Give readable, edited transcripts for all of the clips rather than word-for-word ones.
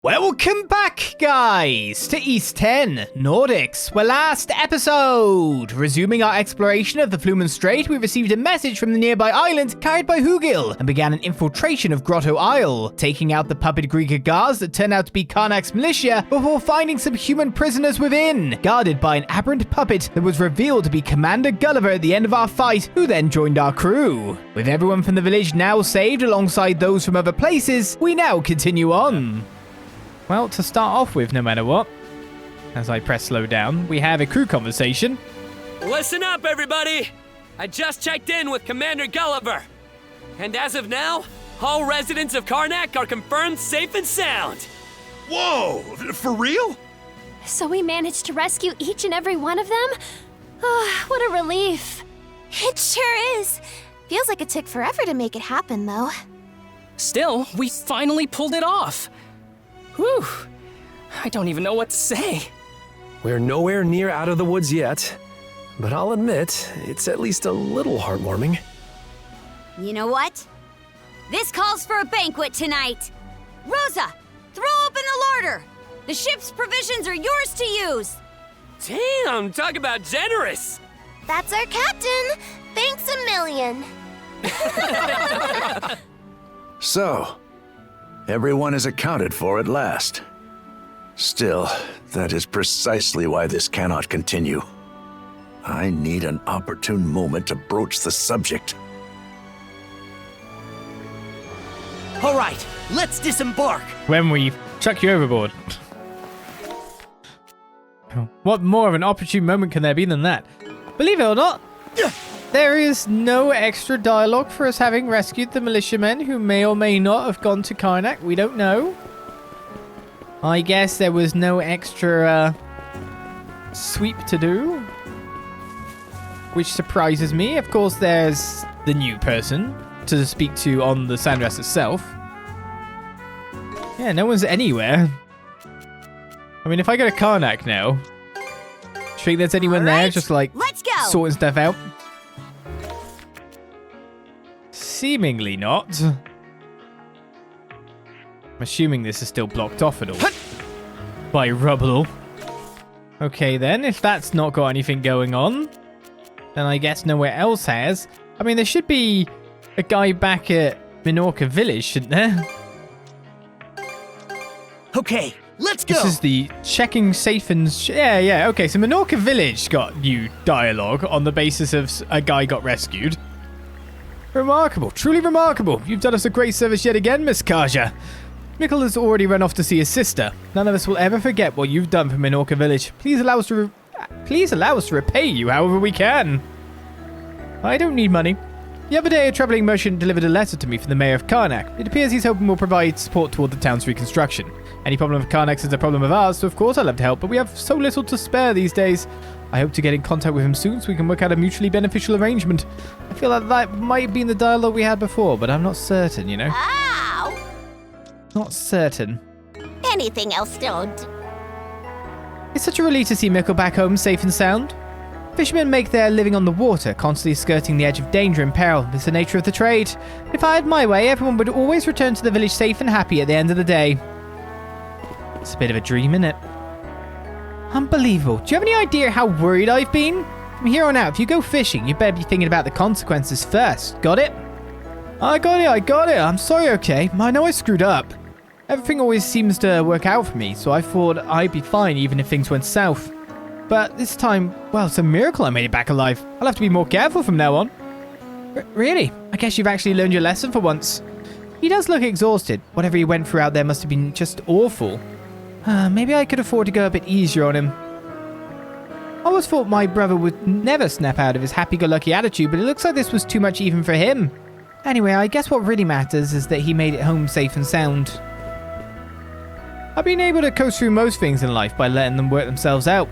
Welcome back, guys, to East 10, Nordics, where last episode, resuming our exploration of the Flumen Strait, we received a message from the nearby island carried by Hugil and began an infiltration of Grotto Isle, taking out the puppet Dverڳr guards that turned out to be Karnak's militia before finding some human prisoners within, guarded by an aberrant puppet that was revealed to be Commander Gulliver at the end of our fight, who then joined our crew. With everyone from the village now saved alongside those from other places, we now continue on. Well, to start off with, no matter what, as I press slow down, we have a crew conversation. Listen up, everybody! I just checked in with Commander Gulliver. And as of now, all residents of Karnak are confirmed safe and sound. Whoa! For real? So we managed to rescue each and every one of them? Oh, what a relief. It sure is. Feels like it took forever to make it happen, though. Still, we finally pulled it off. Whew. I don't even know what to say. We're nowhere near out of the woods yet, but I'll admit, it's at least a little heartwarming. You know what? This calls for a banquet tonight. Rosa, throw open the larder. The ship's provisions are yours to use. Damn, talk about generous. That's our captain. Thanks a million. So, everyone is accounted for at last. Still, that is precisely why this cannot continue. I need an opportune moment to broach the subject. All right, let's disembark. When we chuck you overboard. What more of an opportune moment can there be than that? Believe it or not, there is no extra dialogue for us having rescued the militiamen who may or may not have gone to Karnak. We don't know. I guess there was no extra sweep to do, which surprises me. Of course, there's the new person to speak to on the Sandrest itself. Yeah, no one's anywhere. I mean, if I go to Karnak now, do you think there's anyone there just like Let's go. sorting stuff out? Seemingly not. I'm assuming this is still blocked off at all by rubble. Okay then, if that's not got anything going on, then I guess nowhere else has. I mean, there should be a guy back at Mynorca Village, shouldn't there? Okay, let's go. This is the checking safe and... yeah, okay, so Mynorca Village got new dialogue on the basis of a guy got rescued. Remarkable, truly remarkable. You've done us a great service yet again, Miss Kaja. Mikkel has already run off to see his sister. None of us will ever forget what you've done for Mynorca Village. Please allow us to repay you however we can. I don't need money. The other day, a traveling merchant delivered a letter to me from the mayor of Karnak. It appears he's hoping we'll provide support toward the town's reconstruction. Any problem of Karnak's is a problem of ours, so of course I'd love to help, but we have so little to spare these days. I hope to get in contact with him soon so we can work out a mutually beneficial arrangement. I feel like that might have been the dialogue we had before, but I'm not certain, you know? Ow! Not certain. Anything else don't. It's such a relief to see Mikkel back home safe and sound. Fishermen make their living on the water, constantly skirting the edge of danger and peril. It's the nature of the trade. If I had my way, everyone would always return to the village safe and happy at the end of the day. It's a bit of a dream, isn't it? Unbelievable. Do you have any idea how worried I've been? From here on out, if you go fishing, you better be thinking about the consequences first. Got it? I got it. I'm sorry, okay? I know I screwed up. Everything always seems to work out for me, so I thought I'd be fine even if things went south. But this time, well, it's a miracle I made it back alive. I'll have to be more careful from now on. Really? I guess you've actually learned your lesson for once. He does look exhausted. Whatever he went through out there must have been just awful. Maybe I could afford to go a bit easier on him. I always thought my brother would never snap out of his happy-go-lucky attitude, but it looks like this was too much even for him. Anyway, I guess what really matters is that he made it home safe and sound. I've been able to coast through most things in life by letting them work themselves out.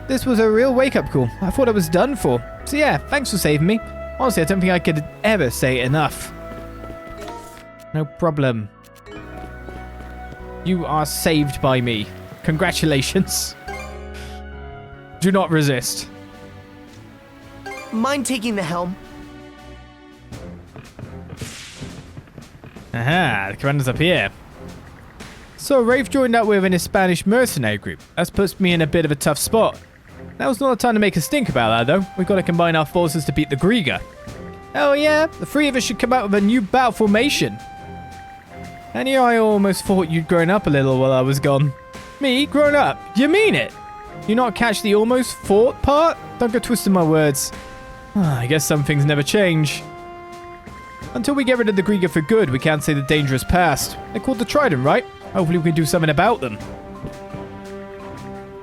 This was a real wake-up call. I thought I was done for. So yeah, thanks for saving me. Honestly, I don't think I could ever say it enough. No problem. You are saved by me. Congratulations. Do not resist. Mind taking the helm? Aha, the commander's up here. So Rafe joined up with an Spanish mercenary group. That puts me in a bit of a tough spot. Now's not the time to make a stink about that, though. We've got to combine our forces to beat the Dverڳr. Hell yeah, the three of us should come out with a new battle formation. And here I almost thought you'd grown up a little while I was gone. Me? Grown up? You mean it? You not catch the almost fought part? Don't go twisting my words. I guess some things never change. Until we get rid of the Dverڳr for good, we can't say the danger is past. They're called the Trident, right? Hopefully we can do something about them.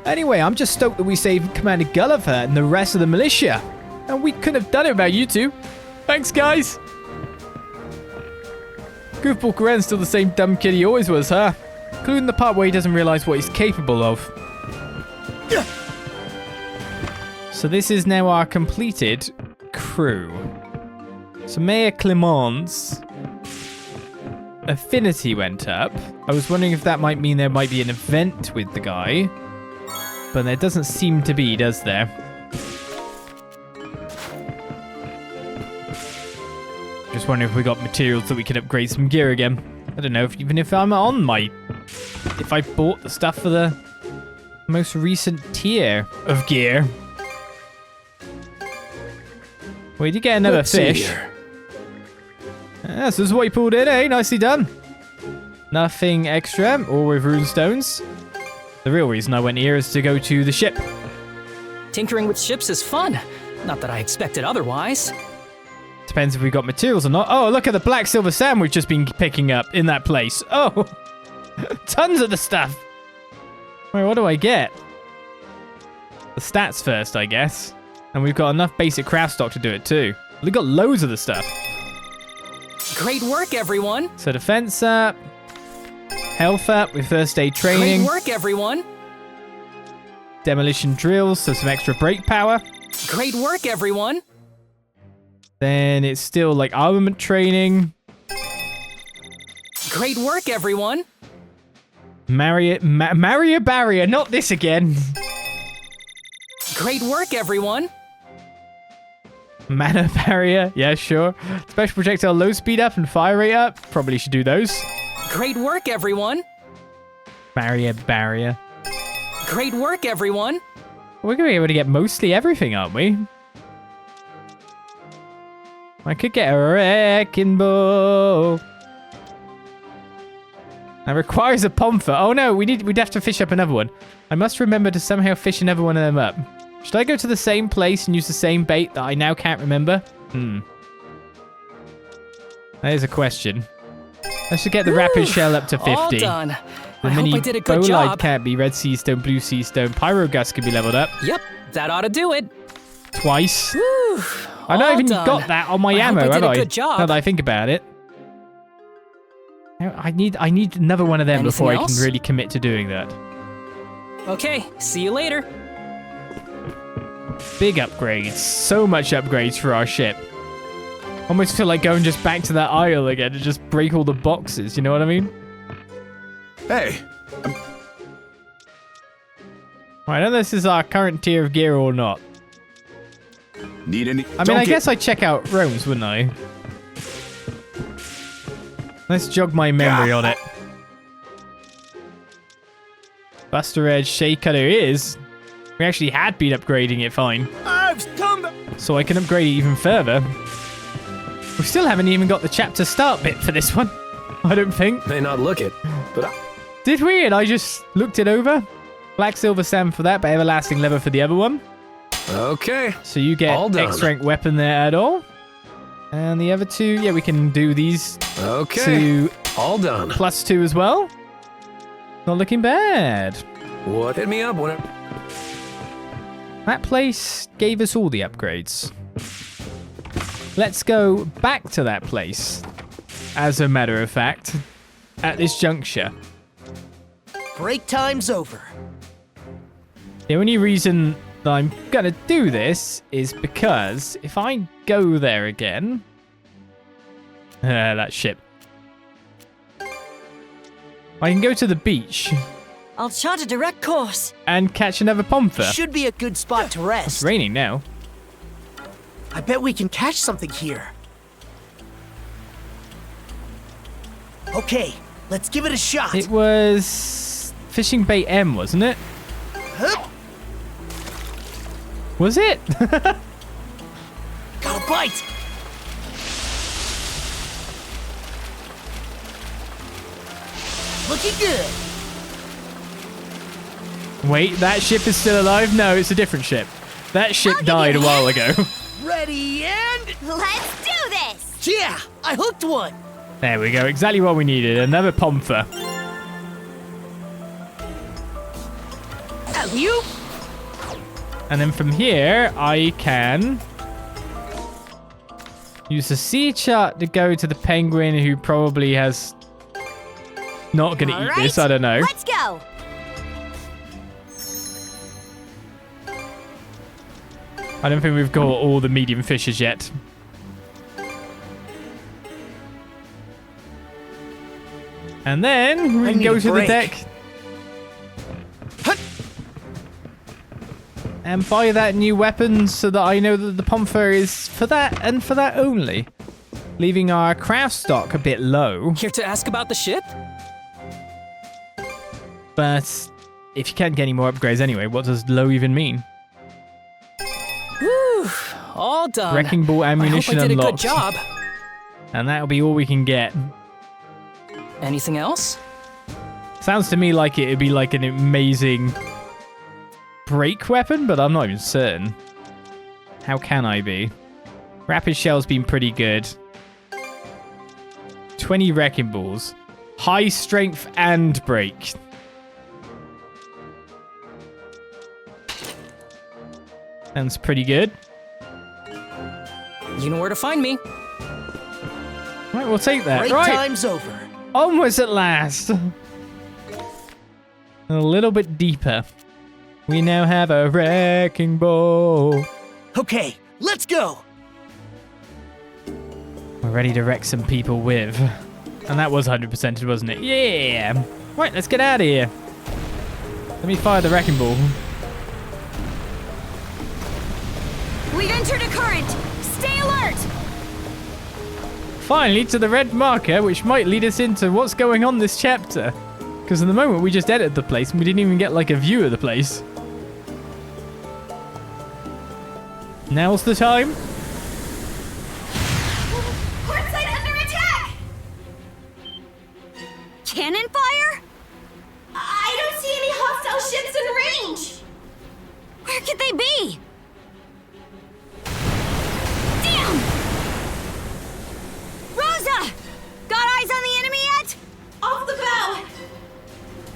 Anyway, I'm just stoked that we saved Commander Gulliver and the rest of the militia. And we couldn't have done it without you two. Thanks, guys. Goofball Karen's still the same dumb kid he always was, huh? Including the part where he doesn't realize what he's capable of. So this is now our completed crew. So Mayor Clement's affinity went up. I was wondering if that might mean there might be an event with the guy. But there doesn't seem to be, does there? Just wondering if we got materials that we can upgrade some gear again. I don't know, even if I'm on my... If I bought the stuff for the most recent tier of gear. We did get another fish. This is what you pulled in, eh? Nicely done. Nothing extra, all with runestones. The real reason I went here is to go to the ship. Tinkering with ships is fun. Not that I expected otherwise. Depends if we got materials or not. Oh, look at the black silver sand we've just been picking up in that place. Oh, tons of the stuff. Wait, what do I get? The stats first, I guess. And we've got enough basic craft stock to do it too. We've got loads of the stuff. Great work, everyone. So defense up. Health up with first aid training. Great work, everyone. Demolition drills, so some extra brake power. Great work, everyone. Then it's still like armament training. Great work, everyone. Marry a barrier, not this again. Great work, everyone. Mana barrier, yeah, sure. Special projectile low speed up and fire rate up. Probably should do those. Great work, everyone. Marry a barrier. Great work, everyone. We're going to be able to get mostly everything, aren't we? I could get a wrecking ball. That requires a pomfer. Oh no, we'd have to fish up another one. I must remember to somehow fish another one of them up. Should I go to the same place and use the same bait that I now can't remember? That is a question. Let's just get the rapid shell up to 50. All done. The I mini hope I did a good bolide job. can't be. Red sea stone, blue sea stone, pyrogus can be leveled up. Yep, that ought to do it. Twice. Whew, I not all even done. got that on my I ammo, hope I have did I? a good job. Now that I think about it. I need another one of them Anything before else? I can really commit to doing that. Okay, see you later. Big upgrades. So much upgrades for our ship. Almost feel like going just back to that isle again and just break all the boxes, you know what I mean? Hey, I don't know if this is our current tier of gear or not. need any? I mean, I guess I'd check out Rome's, wouldn't I? Let's jog my memory on it. Buster Edge, Shade Cutter is. We actually had been upgrading it fine. I've come. So I can upgrade it even further. We still haven't even got the chapter start bit for this one. I don't think. May not look it, but Did we? And I just looked it over. Black Silver Sand for that, but Everlasting Leather for the other one. okay. So you get All done. X-rank weapon there, Adol. And the other two, yeah, we can do these Okay. to All done. +2 as well. Not looking bad. What? Hit me up whenever. That place gave us all the upgrades. Let's go back to that place, as a matter of fact, at this juncture. Break time's over. The only reason that I'm gonna do this is because if I go there again... that ship. I can go to the beach I'll chart a direct course. and catch another pomfer. Should be a good spot to It's rest. raining now. I bet we can catch something here. Okay, Let's give it a shot. It was fishing bait M, wasn't it? Hup. Was it? Got a bite. Looking good. Wait, that ship is still alive? No, it's a different ship. That ship died a while ago. Ready and... Let's do this! Yeah, I hooked one. There we go, exactly what we needed. Another pomfer. Alley-oop. And then from here, I can use the sea chart to go to the penguin who probably has... Not gonna All eat right, this, I don't know. Let's go! I don't think we've got all the medium fishes yet. And then we can go to the deck. And buy that new weapon so that I know that the pomfer is for that and for that only. Leaving our craft stock a bit low. Here to ask about the ship? But if you can't get any more upgrades anyway, what does low even mean? Whew, all done. Wrecking ball ammunition I hope I did unlocked. a good job. And that'll be all we can get. Anything else? Sounds to me like it'd be like an amazing break weapon, but I'm not even certain. How can I be? Rapid shell's been pretty good. 20 wrecking balls. High strength and break. Sounds pretty good. You know where to find me. Right, we'll take that. Break Right. time's over. Almost at last. A little bit deeper. We now have a wrecking ball. Okay, let's go. We're ready to wreck some people with. And that was 100%, wasn't it? Yeah. Right, let's get out of here. Let me fire the wrecking ball. We've entered a current! Stay alert! Finally to the red marker, which might lead us into what's going on this chapter. Because in the moment we just entered the place and we didn't even get like a view of the place. Now's the time. Port site under attack! Cannon fire? I don't see any hostile ships in range! Where could they be? Damn! Rosa! Got eyes on the enemy yet? Off the bow!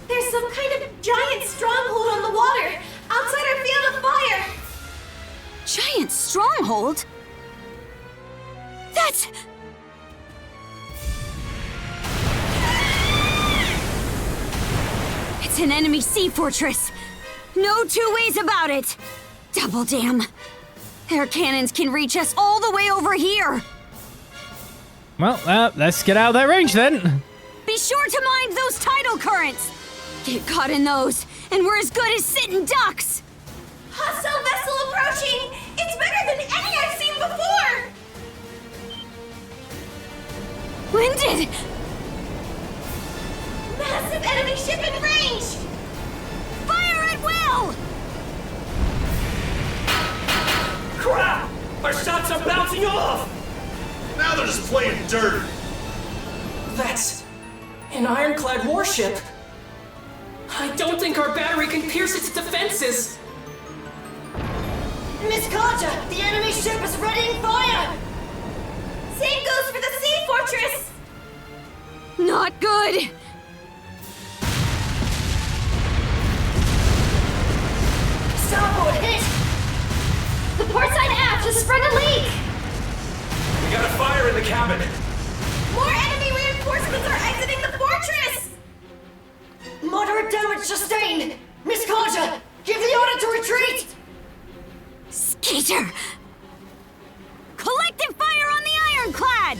There's some kind of giant stronghold on the water, outside our field of fire! Giant stronghold? That's... It's an enemy sea fortress. No two ways about it. Double damn. Their cannons can reach us all the way over here. Well, let's get out of that range then. Be sure to mind those tidal currents. Get caught in those, and we're as good as sitting ducks. Hostile vessel approaching! It's better than any I've seen before! Winded! Massive enemy ship in range! Fire at will! Crap! Our shots are bouncing off! Now they're just playing dirt. That's an ironclad warship. I don't think our battery can pierce its defenses. Miss Kaja, the enemy ship is readying fire! Same goes for the sea fortress! Not good! Starboard hit! The port side aft has sprung a leak! We got a fire in the cabin. More enemy reinforcements are exiting the fortress! Moderate damage sustained! Miss Kaja, give the order to retreat! Skeeter! Collective fire on the ironclad!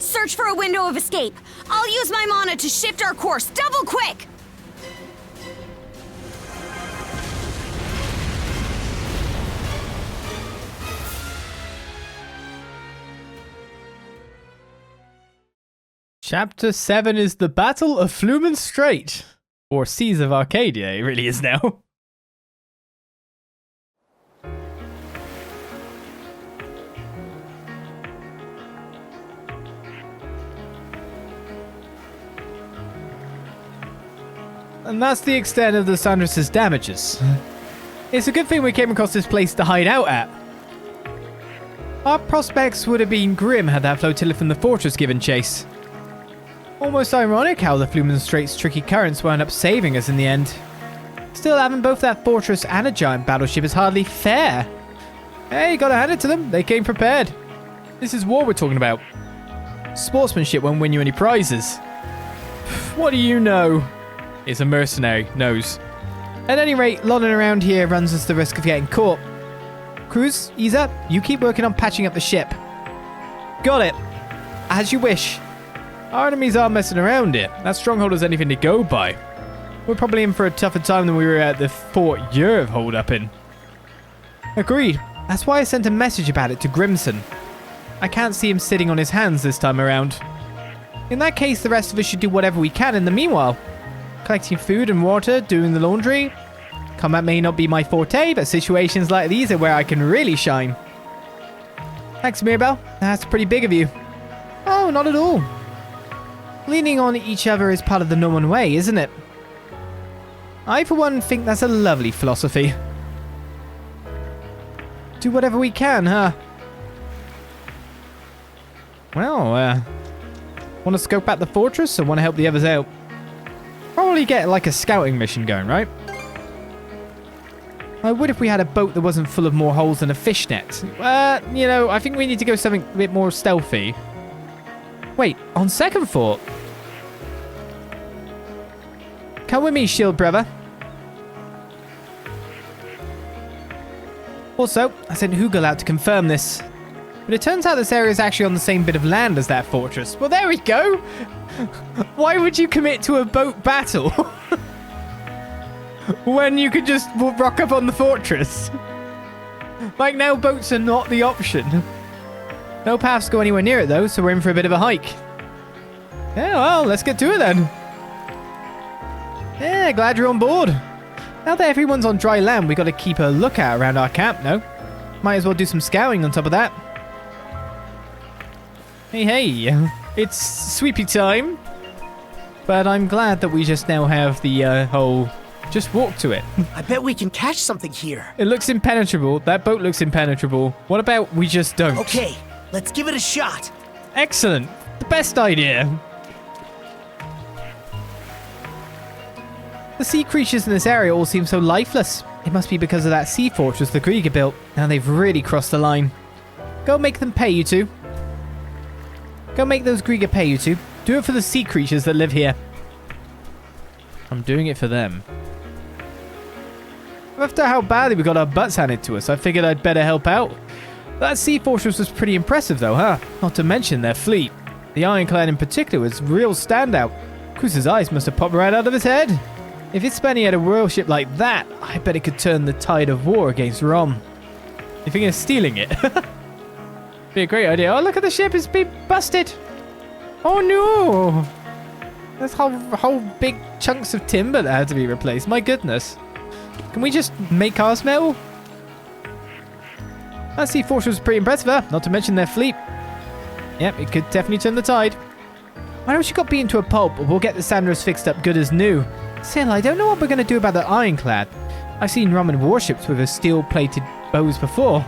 Search for a window of escape. I'll use my mana to shift our course double quick! Chapter 7 is the Battle of Flumen Strait. Or Seas of Arcadia, it really is now. And that's the extent of the Sandras' damages. It's a good thing we came across this place to hide out at. Our prospects would have been grim had that flotilla from the fortress given chase. Almost ironic how the Flumen Strait's tricky currents wound up saving us in the end. Still, having both that fortress and a giant battleship is hardly fair. Hey, gotta hand it to them. They came prepared. This is war we're talking about. Sportsmanship won't win you any prizes. What do you know? It's a mercenary, knows. At any rate, lolling around here runs us the risk of getting caught. Cruz, ease up. You keep working on patching up the ship. Got it. As you wish. Our enemies aren't messing around here. That stronghold is anything to go by. We're probably in for a tougher time than we were at the Fort Yerv hold up in. Agreed. That's why I sent a message about it to Grimson. I can't see him sitting on his hands this time around. In that case, the rest of us should do whatever we can in the meanwhile. Collecting food and water, doing the laundry. Combat may not be my forte, but situations like these are where I can really shine. Thanks, Mirabelle. That's pretty big of you. Oh, not at all. Leaning on each other is part of the Norman way, isn't it? I, for one, think that's a lovely philosophy. Do whatever we can, huh? Well, want to scope out the fortress or want to help the others out? Probably get like a scouting mission going, right? I would if we had a boat that wasn't full of more holes than a fishnet. You know, I think we need to go something a bit more stealthy. Wait, on second thought. Come with me, shield brother. Also, I sent Hugel out to confirm this. But it turns out this area is actually on the same bit of land as that fortress. Well, there we go. Why would you commit to a boat battle when you could just rock up on the fortress? Like, now boats are not the option. No paths go anywhere near it, though, so we're in for a bit of a hike. Yeah, well, let's get to it, then. Yeah, glad you're on board. Now that everyone's on dry land, we got to keep a lookout around our camp, no? Might as well do some scouting on top of that. Hey, it's sweepy time. But I'm glad that we just now have the whole... Just walk to it. I bet we can catch something here. It looks impenetrable. That boat looks impenetrable. What about we just don't? Okay, let's give it a shot. Excellent. The best idea. The sea creatures in this area all seem so lifeless. It must be because of that sea fortress the Dverڳr built. Now they've really crossed the line. Go make them pay, you two. Go make those Dverڳr pay, you two. Do it for the sea creatures that live here. I'm doing it for them. After how badly we got our butts handed to us, I figured I'd better help out. That sea fortress was pretty impressive though, huh? Not to mention their fleet. The Ironclad in particular was a real standout. Cruz's eyes must have popped right out of his head. If Hispania had a royal ship like that, I bet it could turn the tide of war against Rome. You think of stealing it? Be a great idea. Oh, look at the ship, it's been busted. Oh no! There's whole big chunks of timber that had to be replaced. My goodness. Can we just make ours metal? That sea fortress was pretty impressive, huh? Not to mention their fleet. Yep, it could definitely turn the tide. Why don't you got beaten to a pulp, or we'll get the Sandras fixed up good as new. Still, I don't know what we're going to do about the Ironclad. I've seen Roman warships with a steel-plated bows before.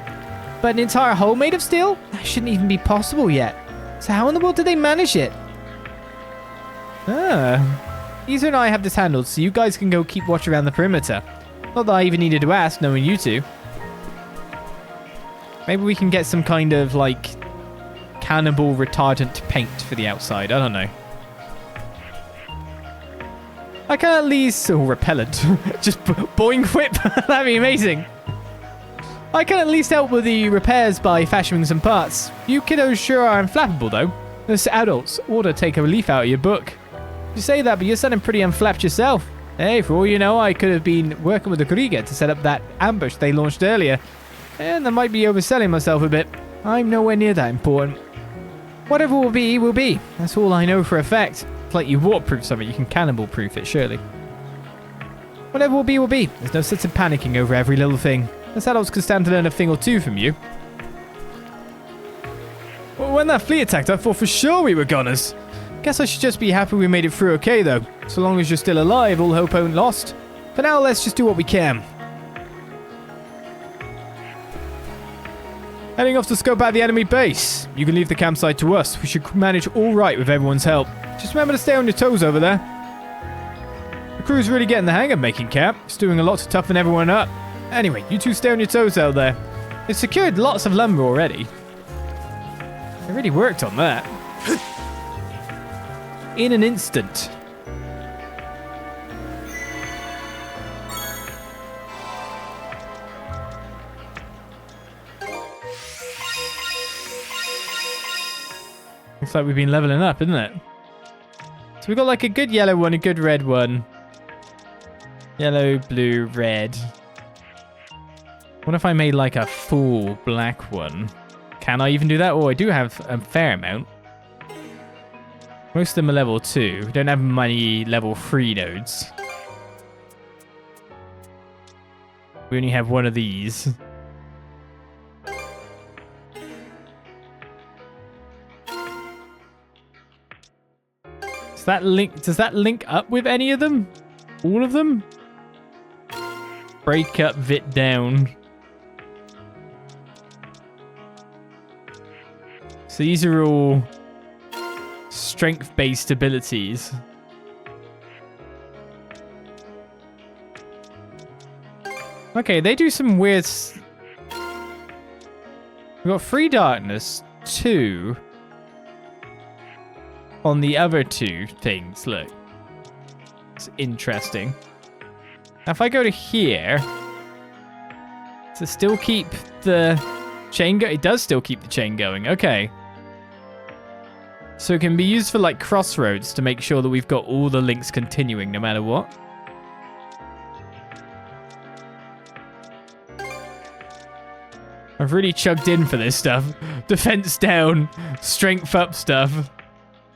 But an entire hull made of steel? That shouldn't even be possible yet. So how in the world did they manage it? Isa and I have this handled, so you guys can go keep watch around the perimeter. Not that I even needed to ask, knowing you two. Maybe we can get some kind of, like, cannibal retardant paint for the outside. I don't know. I can at least... Oh, repellent. Just boing whip. That'd be amazing. I can at least help with the repairs by fashioning some parts. You kiddos sure are unflappable, though. As adults, ought to take a leaf out of your book. You say that, but you're sounding pretty unflapped yourself. Hey, for all you know, I could have been working with the Dverڳr to set up that ambush they launched earlier. And I might be overselling myself a bit. I'm nowhere near that important. Whatever will be, will be. That's all I know for a fact. It's like you waterproof something, you can cannibal-proof it, surely. Whatever will be, will be. There's no sense in panicking over every little thing. Us adults can stand to learn a thing or two from you. Well, when that fleet attacked, I thought for sure we were goners. Guess I should just be happy we made it through okay, though. So long as you're still alive, all hope ain't lost. For now, let's just do what we can. Heading off to scope out the enemy base. You can leave the campsite to us. We should manage all right with everyone's help. Just remember to stay on your toes over there. The crew's really getting the hang of making camp. It's doing a lot to toughen everyone up. Anyway, you two stay on your toes out there. They've secured lots of lumber already. They really worked on that. In an instant. Looks like we've been leveling up, isn't it? So we've got like a good yellow one, a good red one. Yellow, blue, red. What if I made like a full black one? Can I even do that? Oh, I do have a fair amount. Most of them are level 2. We don't have many level 3 nodes. We only have one of these. Does that link up with any of them? All of them? Break up, vit down. So these are all strength-based abilities. Okay, they do some weird... We've got 3 darkness, 2 on the other 2 things. Look. It's interesting. Now if I go to here... Does it still keep the chain going? It does still keep the chain going. Okay. So it can be used for like crossroads to make sure that we've got all the links continuing no matter what. I've really chugged in for this stuff. Defense down, strength up stuff.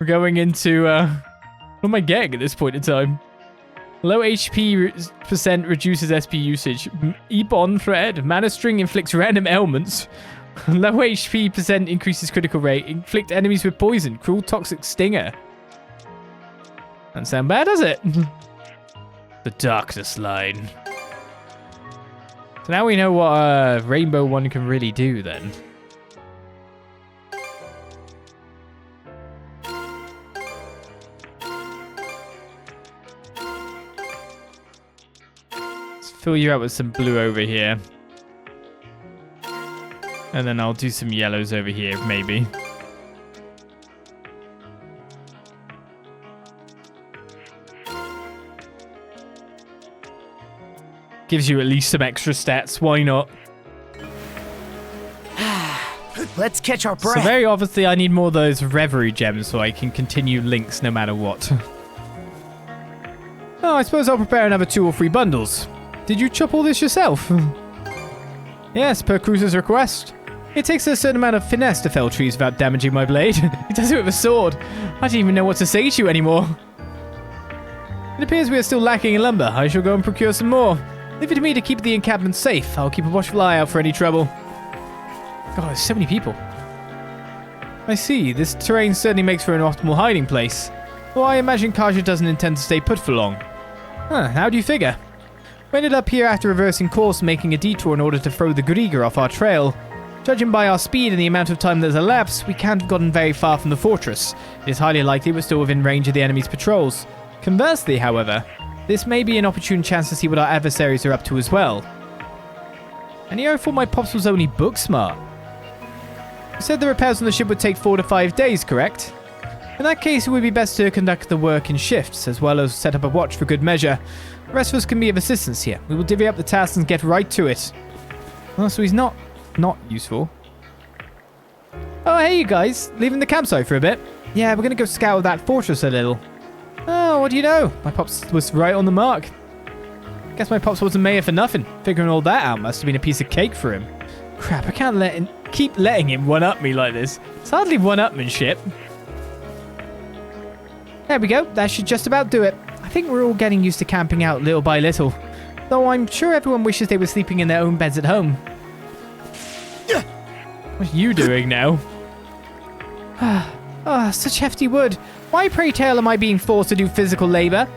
We're going into, what am I getting at this point in time? Low HP percent reduces SP usage. E-bond thread. Mana string inflicts random ailments. Low HP percent increases critical rate. Inflict enemies with poison. Cruel toxic stinger. Doesn't sound bad, does it? The darkness line. So now we know what a rainbow one can really do then. Let's fill you out with some blue over here. And then I'll do some yellows over here, maybe. Gives you at least some extra stats. Why not? Let's catch our breath. So very obviously I need more of those reverie gems so I can continue links no matter what. Oh, I suppose I'll prepare another 2 or 3 bundles. Did you chop all this yourself? Yes, per Cruiser's request. It takes a certain amount of finesse to fell trees without damaging my blade. He does it with a sword. I don't even know what to say to you anymore. It appears we are still lacking in lumber. I shall go and procure some more. Leave it to me to keep the encampment safe. I'll keep a watchful eye out for any trouble. God, there's so many people. I see. This terrain certainly makes for an optimal hiding place. Well, I imagine Kaja doesn't intend to stay put for long. Huh, how do you figure? We ended up here after reversing course, making a detour in order to throw the Dverڳr off our trail. Judging by our speed and the amount of time that has elapsed, we can't have gotten very far from the fortress. It is highly likely we're still within range of the enemy's patrols. Conversely, however, this may be an opportune chance to see what our adversaries are up to as well. And here I thought my pops was only book smart. You said the repairs on the ship would take 4 to 5 days, correct? In that case, it would be best to conduct the work in shifts, as well as set up a watch for good measure. The rest of us can be of assistance here. We will divvy up the tasks and get right to it. Oh, so he's not useful. Oh, hey you guys. Leaving the campsite for a bit? Yeah, we're going to go scout that fortress a little. Oh, what do you know? My pops was right on the mark. Guess my pops wasn't mayor for nothing. Figuring all that out must have been a piece of cake for him. Crap, I can't keep letting him one-up me like this. It's hardly one-upmanship. There we go. That should just about do it. I think we're all getting used to camping out little by little. Though I'm sure everyone wishes they were sleeping in their own beds at home. What are you doing now? Such hefty wood. Why, pray tell, am I being forced to do physical labor?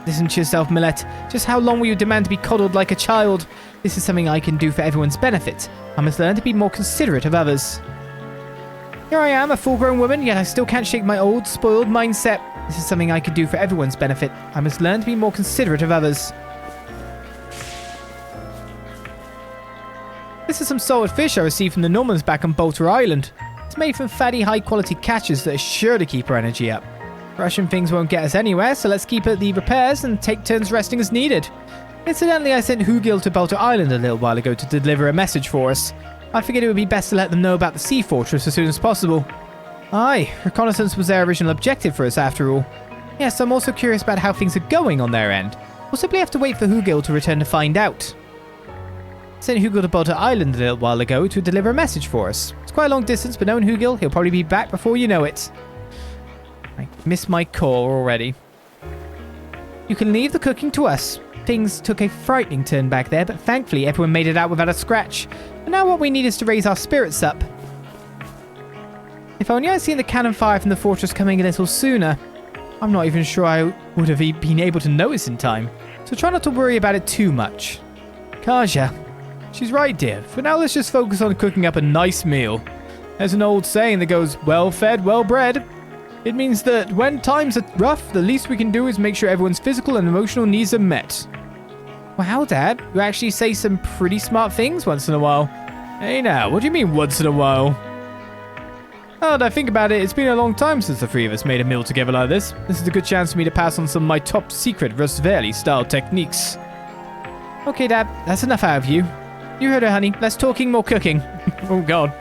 Listen to yourself, Millet. Just how long will you demand to be coddled like a child? This is something I can do for everyone's benefit. I must learn to be more considerate of others. Here I am, a full-grown woman, yet I still can't shake my old, spoiled mindset. This is something I can do for everyone's benefit. I must learn to be more considerate of others. This is some solid fish I received from the Normans back on Balta Island. It's made from fatty, high-quality catches that are sure to keep our energy up. Rushing things won't get us anywhere, so let's keep at the repairs and take turns resting as needed. Incidentally, I sent Hugil to Balta Island a little while ago to deliver a message for us. I figured it would be best to let them know about the sea fortress as soon as possible. Aye, reconnaissance was their original objective for us after all. Yes, I'm also curious about how things are going on their end. We'll simply have to wait for Hugil to return to find out. I sent Hugil to Balta Island a little while ago to deliver a message for us. It's quite a long distance, but knowing Hugil, he'll probably be back before you know it. I miss my core already. You can leave the cooking to us. Things took a frightening turn back there, but thankfully everyone made it out without a scratch. And now what we need is to raise our spirits up. If only I'd seen the cannon fire from the fortress coming a little sooner. I'm not even sure I would have been able to notice in time, so try not to worry about it too much. Kaja. She's right, dear. For now, let's just focus on cooking up a nice meal. There's an old saying that goes, well fed, well bred. It means that when times are rough, the least we can do is make sure everyone's physical and emotional needs are met. Wow, Dad, you actually say some pretty smart things once in a while. Hey now, what do you mean once in a while? Oh, I think about it, it's been a long time since the three of us made a meal together like this. This is a good chance for me to pass on some of my top secret Rosveli style techniques. Okay, Dad, that's enough out of you. You heard her, honey. Less talking, more cooking. Oh, God.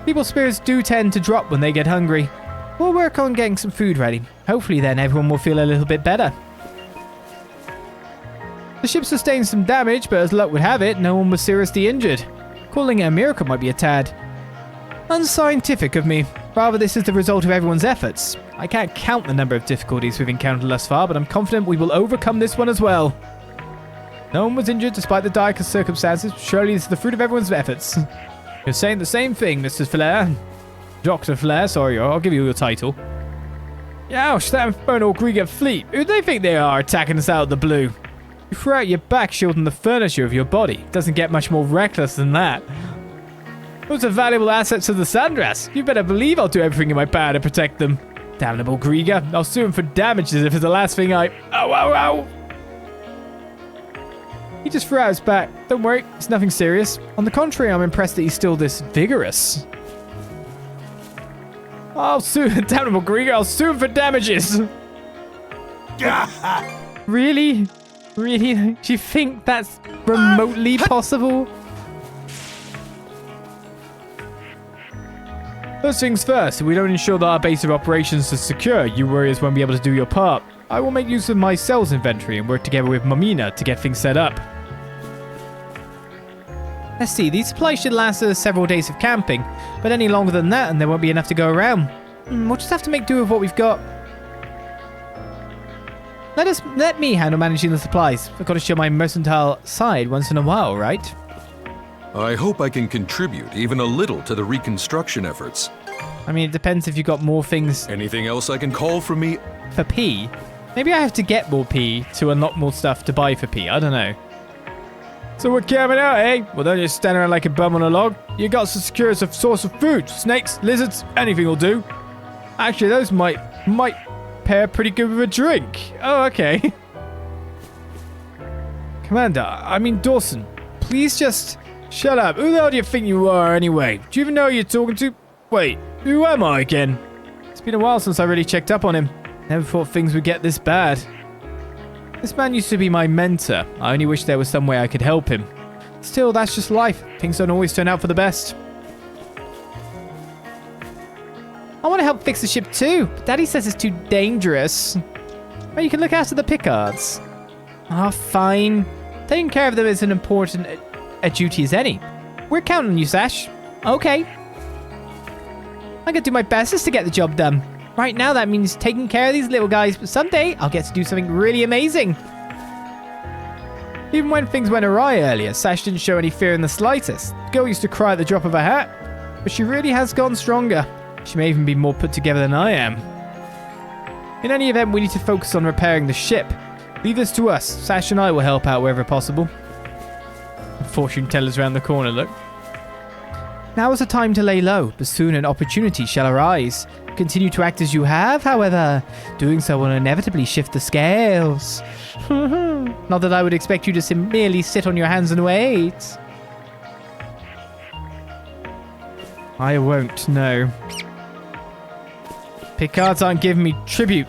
People's spirits do tend to drop when they get hungry. We'll work on getting some food ready. Hopefully then everyone will feel a little bit better. The ship sustained some damage, but as luck would have it, no one was seriously injured. Calling it a miracle might be a tad unscientific of me. Rather, this is the result of everyone's efforts. I can't count the number of difficulties we've encountered thus far, but I'm confident we will overcome this one as well. No one was injured despite the dire circumstances. Surely this is the fruit of everyone's efforts. You're saying the same thing, Mr. Flair. Dr. Flair, sorry, I'll give you your title. Ouch, that infernal Dverڳr fleet. Who do they think they are attacking us out of the blue? You threw out your back shielding the furniture of your body. Doesn't get much more reckless than that. Those are valuable assets of the Sandras. You better believe I'll do everything in my power to protect them. Damnable Dverڳr. I'll sue him for damages if it's the last thing I... Ow, ow, ow! He just threw out his back. Don't worry, it's nothing serious. On the contrary, I'm impressed that he's still this vigorous. I'll sue Damnable Dverڳr. I'll sue him for damages. Really? Really? Do you think that's remotely possible? First things first, if we don't ensure that our base of operations is secure, you warriors won't be able to do your part. I will make use of my sales inventory and work together with Mamina to get things set up. Let's see, these supplies should last us several days of camping, but any longer than that and there won't be enough to go around. We'll just have to make do with what we've got. Let me handle managing the supplies. I've got to show my mercantile side once in a while, right? I hope I can contribute even a little to the reconstruction efforts. I mean, it depends if you've got more things. Anything else I can call for me? For P? Maybe I have to get more P to unlock more stuff to buy for P. I don't know. So we're camping out, eh? Well, don't just stand around like a bum on a log. You got to secure us a source of food. Snakes, lizards, anything will do. Actually, those might pair pretty good with a drink. Oh, okay. Commander, I mean Dawson, please just shut up. Who the hell do you think you are anyway? Do you even know who you're talking to? Wait, who am I again? It's been a while since I really checked up on him. Never thought things would get this bad. This man used to be my mentor. I only wish there was some way I could help him. Still, that's just life. Things don't always turn out for the best. I want to help fix the ship too, but Daddy says it's too dangerous. Well, you can look after the Picards. Ah, fine. Taking care of them is an important a duty as any. We're counting on you, Sash. Okay. I'm gonna do my bestest to get the job done. Right now, that means taking care of these little guys, but someday I'll get to do something really amazing. Even when things went awry earlier, Sash didn't show any fear in the slightest. The girl used to cry at the drop of a hat, but she really has gone stronger. She may even be more put together than I am. In any event, we need to focus on repairing the ship. Leave this to us. Sash and I will help out wherever possible. Fortune teller's around the corner, look. Now is the time to lay low, but soon an opportunity shall arise. Continue to act as you have, however. Doing so will inevitably shift the scales. Not that I would expect you to merely sit on your hands and wait. I won't, no. Picards aren't giving me tribute.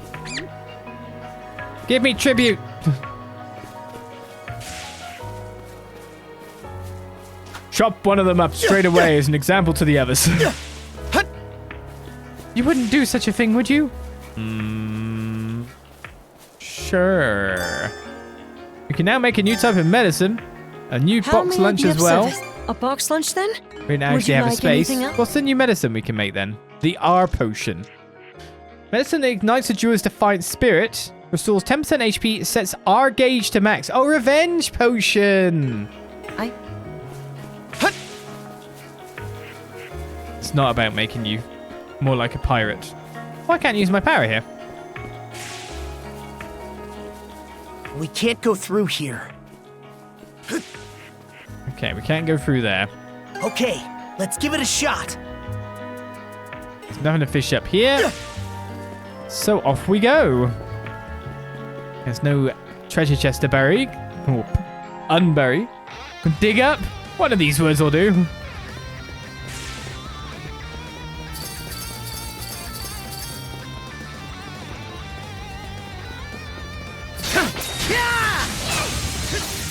Give me tribute. Chop one of them up straight away as an example to the others. You wouldn't do such a thing, would you? Sure. We can now make a new type of medicine. A new box lunch as well. A box lunch then? We don't actually have a space. What's the new medicine we can make then? The R potion. Medicine that ignites a duel's defiant spirit. Restores 10% HP. Sets R gauge to max. Oh, revenge potion. It's not about making you more like a pirate. Why can't I use my power here? We can't go through here. Okay, we can't go through there. Okay, let's give it a shot. There's nothing to fish up here. So off we go. There's no treasure chest to bury. Or unbury. Dig up. One of these words will do.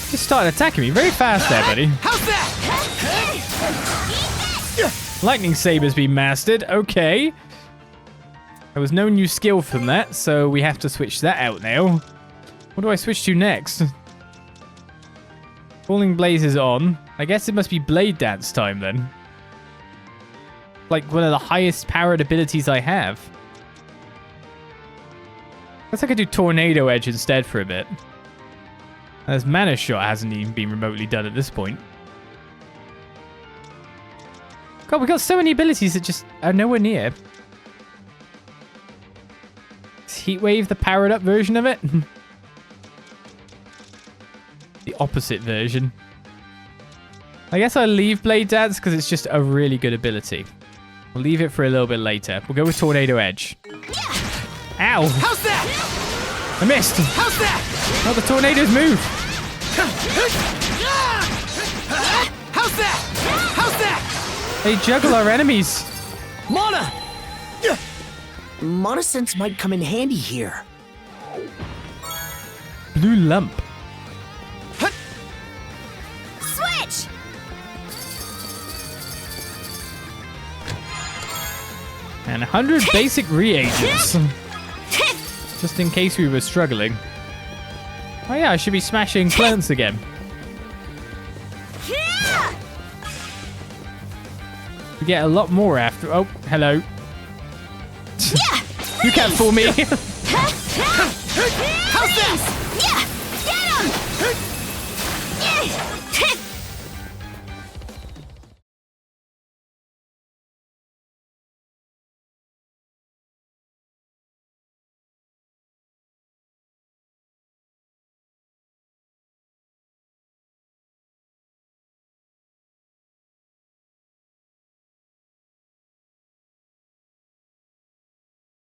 Just started attacking me very fast there, buddy. How's that? Lightning Saber's been mastered. Okay. There was no new skill from that, so we have to switch that out now. What do I switch to next? Falling Blaze is on. I guess it must be Blade Dance time then. Like one of the highest powered abilities I have. Guess I could do Tornado Edge instead for a bit. As Mana Shot hasn't even been remotely done at this point. God, we got so many abilities that just are nowhere near. Is Heat Wave the powered up version of it? The opposite version. I guess I'll leave Blade Dance because it's just a really good ability. We'll leave it for a little bit later. We'll go with Tornado Edge. Ow! How's that? I missed! How's that? Oh, the tornadoes move! How's that? How's that? They juggle our enemies. Mana! Mana Sense might come in handy here. Blue Lump. Switch! And 100 basic reagents. Just in case we were struggling. Oh yeah, I should be smashing plants again. We get a lot more after... Oh, hello. You can't fool me. How's that?